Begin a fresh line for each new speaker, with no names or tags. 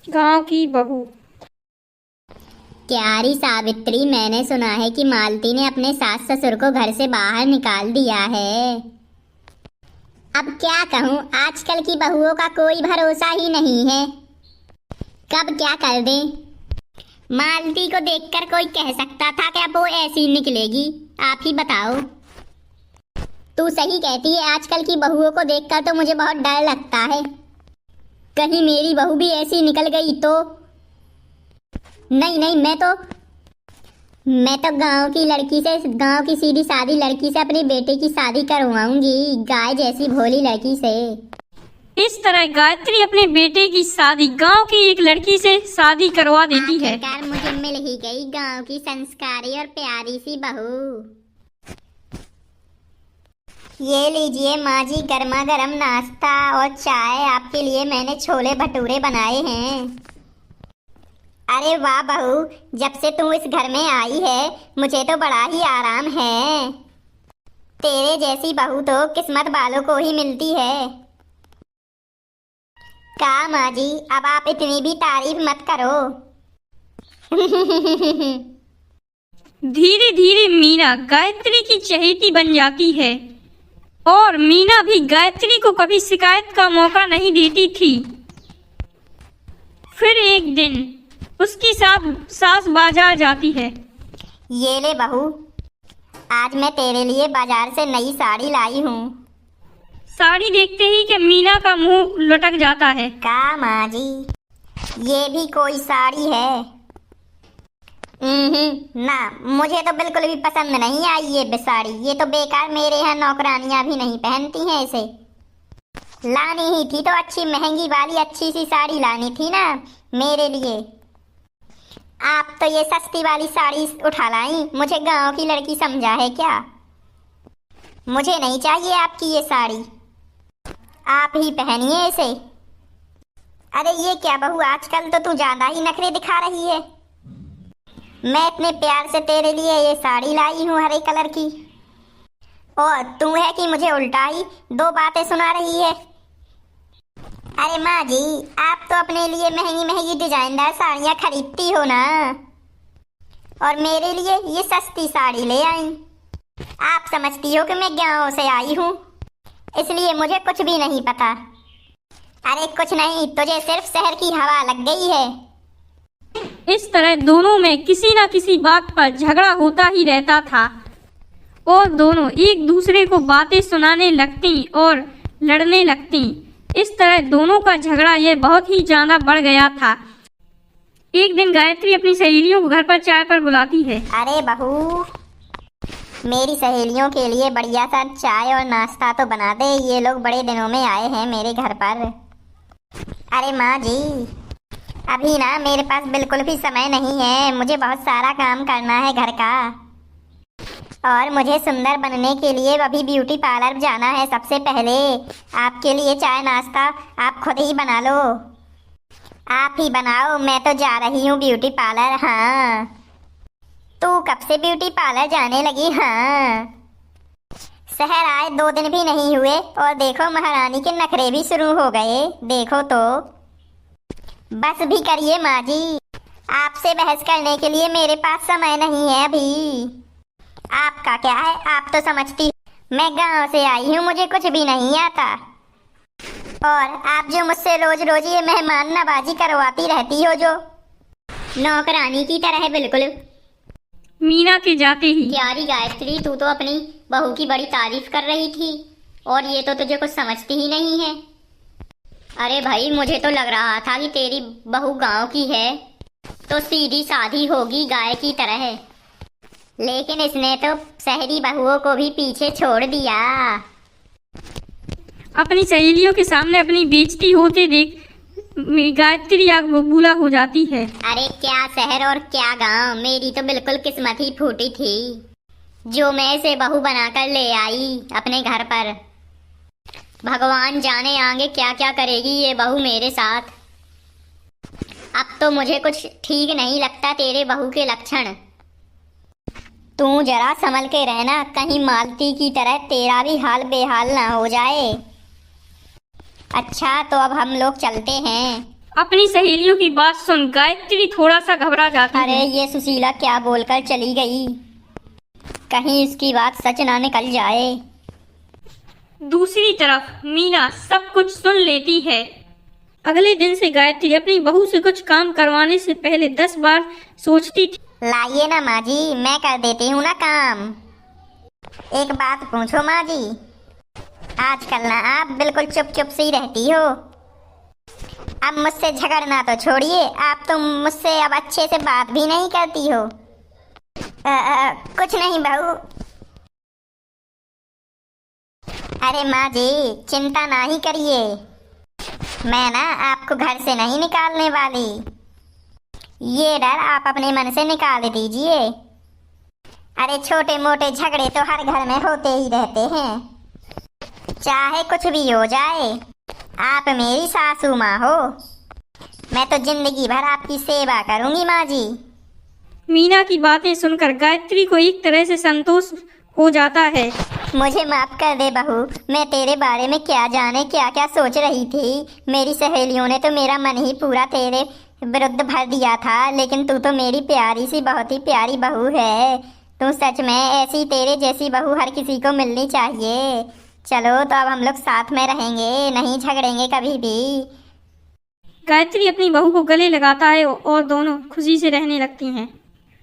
गांव की बहू।
प्यारी सावित्री, मैंने सुना है कि मालती ने अपने सास ससुर को घर से बाहर निकाल दिया है। अब क्या कहूँ, आजकल की बहुओं का कोई भरोसा ही नहीं है, कब क्या कर दे। मालती को देखकर कोई कह सकता था कि अब वो ऐसी निकलेगी? आप ही बताओ। तू सही कहती है, आजकल की बहुओं को देखकर तो मुझे बहुत डर लगता है, कहीं मेरी बहू भी ऐसी निकल गई तो। नहीं नहीं, मैं तो गांव की लड़की से, गांव की सीधी सादी लड़की से अपनी बेटे की शादी करवाऊंगी, गाय जैसी भोली लड़की से।
इस तरह गायत्री अपने बेटे की शादी गांव की एक लड़की से शादी करवा देती है।
आखिरकार मुझे मिल ही गई गांव की संस्कारी और प्यारी सी बहू। ये लीजिए माँ जी, गर्मा गर्म नाश्ता और चाय, आपके लिए मैंने छोले भटूरे बनाए हैं। अरे वाह बहू, जब से तू इस घर में आई है मुझे तो बड़ा ही आराम है। तेरे जैसी बहू तो किस्मत वालों को ही मिलती है। का माँ जी, अब आप इतनी भी तारीफ मत करो।
धीरे धीरे मीना गायत्री की चहेती बन जाती है और मीना भी गायत्री को कभी शिकायत का मौका नहीं देती थी। फिर एक दिन उसकी सास बाजार जाती है।
ये ले बहू, आज मैं तेरे लिए बाजार से नई साड़ी लाई हूँ।
साड़ी देखते ही कि मीना का मुंह लटक जाता है।
का माँ जी, ये भी कोई साड़ी है? ना, मुझे तो बिल्कुल भी पसंद नहीं आई ये साड़ी। ये तो बेकार, मेरे यहाँ नौकरानियाँ भी नहीं पहनती हैं इसे। लानी ही थी तो अच्छी महंगी वाली अच्छी सी साड़ी लानी थी ना मेरे लिए। आप तो ये सस्ती वाली साड़ी उठा लाई, मुझे गांव की लड़की समझा है क्या? मुझे नहीं चाहिए आपकी ये साड़ी, आप ही पहनिए इसे। अरे ये क्या बहू, आजकल तो तू ज्यादा ही नखरे दिखा रही है। मैं इतने प्यार से तेरे लिए ये साड़ी लाई हूँ हरे कलर की, और तू है कि मुझे उल्टा ही दो बातें सुना रही है। अरे माँ जी, आप तो अपने लिए महंगी महंगी डिजाइनदार साड़ियाँ खरीदती हो ना, और मेरे लिए ये सस्ती साड़ी ले आई। आप समझती हो कि मैं गाँव से आई हूँ, इसलिए मुझे कुछ भी नहीं पता। अरे कुछ नहीं, तुझे सिर्फ शहर की हवा लग गई है।
इस तरह दोनों में किसी न किसी बात पर झगड़ा होता ही रहता था और दोनों एक दूसरे को बातें सुनाने लगती और लड़ने लगती। इस तरह दोनों का झगड़ा ये बहुत ही ज्यादा बढ़ गया था। एक दिन गायत्री अपनी सहेलियों को घर पर चाय पर बुलाती है।
अरे बहू, मेरी सहेलियों के लिए बढ़िया सा चाय और नाश्ता तो बना दे, ये लोग बड़े दिनों में आए हैं मेरे घर पर। अरे माँ जी, अभी ना मेरे पास बिल्कुल भी समय नहीं है, मुझे बहुत सारा काम करना है घर का, और मुझे सुंदर बनने के लिए अभी ब्यूटी पार्लर जाना है। सबसे पहले आपके लिए चाय नाश्ता आप खुद ही बना लो, आप ही बनाओ, मैं तो जा रही हूँ ब्यूटी पार्लर। हाँ, तू कब से ब्यूटी पार्लर जाने लगी? हाँ, शहर आए 2 दिन भी नहीं हुए और देखो महारानी के नखरे भी शुरू हो गए। देखो तो, बस भी करिए माँ जी, आपसे बहस करने के लिए मेरे पास समय नहीं है अभी। आपका क्या है, आप तो समझती, मैं गांव से आई हूँ, मुझे कुछ भी नहीं आता, और आप जो मुझसे रोज रोज ये मेहमान नवाजी करवाती रहती हो, जो नौकरानी की तरह बिल्कुल।
मीना के जाते ही,
यारी गायत्री, तू तो अपनी बहू की बड़ी तारीफ कर रही थी और ये तो तुझे कुछ समझती ही नहीं है। अरे भाई, मुझे तो लग रहा था कि तेरी बहू गांव की है तो सीधी साधी होगी गाय की तरह, लेकिन इसने तो शहरी बहुओं को भी पीछे छोड़ दिया।
अपनी सहेलियों के सामने अपनी बेइज्जती होते देख गायत्री आग बबूला हो जाती है।
अरे क्या शहर और क्या गांव, मेरी तो बिल्कुल किस्मत ही फूटी थी जो मैं इसे बहू बनाकर ले आई अपने घर पर। भगवान जाने आगे क्या क्या करेगी ये बहू मेरे साथ। अब तो मुझे कुछ ठीक नहीं लगता तेरे बहू के लक्षण। तू जरा संभल के रहना, कहीं मालती की तरह तेरा भी हाल बेहाल ना हो जाए। अच्छा, तो अब हम लोग चलते हैं।
अपनी सहेलियों की बात सुन गायत्री थोड़ा सा घबरा जाती
अरे
है।
ये सुशीला क्या बोलकर चली गई, कहीं इसकी बात सच ना निकल जाए।
दूसरी तरफ मीना सब कुछ सुन लेती है। अगले दिन से गायत्री अपनी बहू से कुछ काम करवाने से पहले 10 बार सोचती थी।
लाइए ना माँ जी, मैं कर देती हूँ ना काम। एक बात पूछो माँ जी, आजकल ना आप बिल्कुल चुप चुप सी रहती हो। अब मुझसे झगड़ना तो छोड़िए, आप तो मुझसे अब अच्छे से बात भी नहीं करती हो। कुछ नहीं बहू। अरे माँ जी चिंता ना ही करिए, मैं ना आपको घर से नहीं निकालने वाली। ये डर आप अपने मन से निकाल दीजिए। अरे छोटे मोटे झगड़े तो हर घर में होते ही रहते हैं, चाहे कुछ भी हो जाए। आप मेरी सासू माँ हो, मैं तो जिंदगी भर आपकी सेवा करूंगी माँ जी।
मीना की बातें सुनकर गायत्री को एक तरह से संतोष हो जाता है।
मुझे माफ कर दे बहू, मैं तेरे बारे में क्या जाने क्या क्या सोच रही थी। मेरी सहेलियों ने तो मेरा मन ही पूरा तेरे विरुद्ध भर दिया था, लेकिन तू तो मेरी प्यारी सी बहुत ही प्यारी बहू है। तू सच में ऐसी, तेरे जैसी बहू हर किसी को मिलनी चाहिए। चलो तो अब हम लोग साथ में रहेंगे, नहीं झगड़ेंगे कभी भी।
गायत्री अपनी बहू को गले लगाता है और दोनों खुशी से रहने लगती हैं।